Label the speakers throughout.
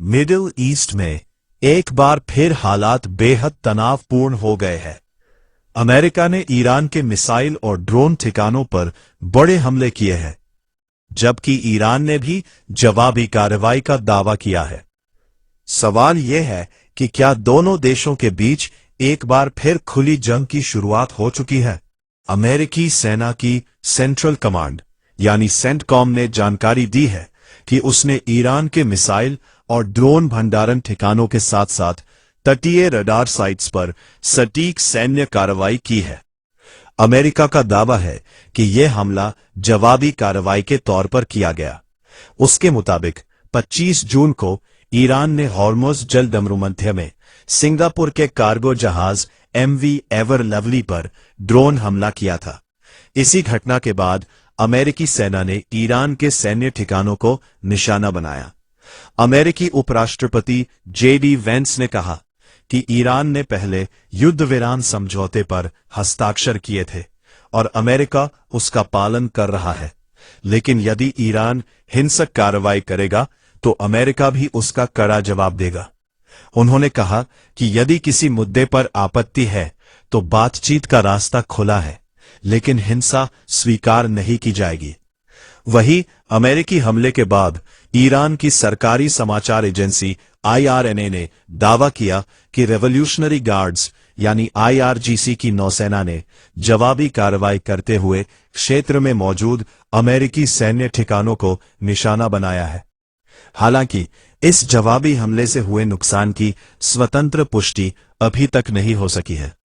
Speaker 1: Middle east में एक बार फिर हालात बेहद तनावपूर्ण हो गए हैं। अमेरिका ने ईरान के मिसाइल और ड्रोन ठिकानों पर बड़े हमले किए हैं, जबकि ईरान ने भी जवाबी कार्रवाई का दावा किया है। सवाल यह है कि क्या दोनों देशों के बीच एक बार फिर खुली जंग की शुरुआत हो चुकी है? अमेरिकी सेना की सेंट्रल कमांड यानी सेंटकॉम ने जानकारी दी है कि उसने ईरान के मिसाइल और ड्रोन भंडारण ठिकानों के साथ साथ तटीय रडार साइट्स पर सटीक सैन्य कार्रवाई की है। अमेरिका का दावा है कि यह हमला जवाबी कार्रवाई के तौर पर किया गया। उसके मुताबिक 25 जून को ईरान ने हॉर्मुज़ जलसंधि में सिंगापुर के कार्गो जहाज MV एवर लवली पर ड्रोन हमला किया था। इसी घटना के बाद अमेरिकी सेना ने ईरान के सैन्य ठिकानों को निशाना बनाया। अमेरिकी उपराष्ट्रपति JD वेंस ने कहा कि ईरान ने पहले युद्ध विराम समझौते पर हस्ताक्षर किए थे और अमेरिका उसका पालन कर रहा है, लेकिन यदि ईरान हिंसक कार्रवाई करेगा तो अमेरिका भी उसका कड़ा जवाब देगा। उन्होंने कहा कि यदि किसी मुद्दे पर आपत्ति है तो बातचीत का रास्ता खुला है, लेकिन हिंसा स्वीकार नहीं की जाएगी। वहीं अमेरिकी हमले के बाद ईरान की सरकारी समाचार एजेंसी IRNA ने दावा किया कि रेवोल्यूशनरी गार्ड्स यानी IRGC की नौसेना ने जवाबी कार्रवाई करते हुए क्षेत्र में मौजूद अमेरिकी सैन्य ठिकानों को निशाना बनाया है। हालांकि इस जवाबी हमले से हुए नुकसान की स्वतंत्र पुष्टि अभी तक नहीं हो सकी है।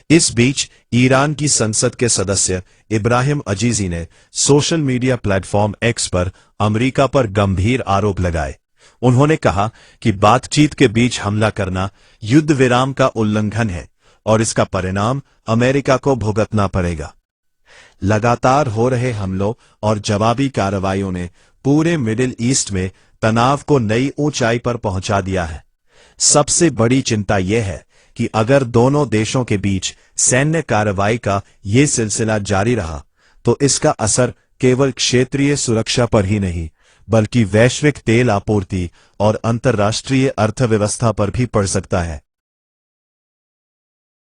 Speaker 1: इस बीच ईरान की संसद के सदस्य इब्राहिम अजीजी ने सोशल मीडिया प्लेटफॉर्म X पर अमेरिका पर गंभीर आरोप लगाए। उन्होंने कहा कि बातचीत के बीच हमला करना युद्ध विराम का उल्लंघन है और इसका परिणाम अमेरिका को भुगतना पड़ेगा। लगातार हो रहे हमलों और जवाबी कार्रवाइयों ने पूरे मिडिल ईस्ट में तनाव को नई ऊंचाई पर पहुंचा दिया है। सबसे बड़ी चिंता यह है कि अगर दोनों देशों के बीच सैन्य कार्रवाई का ये सिलसिला जारी रहा तो इसका असर केवल क्षेत्रीय सुरक्षा पर ही नहीं, बल्कि वैश्विक तेल आपूर्ति और अंतर्राष्ट्रीय अर्थव्यवस्था पर भी पड़ सकता है।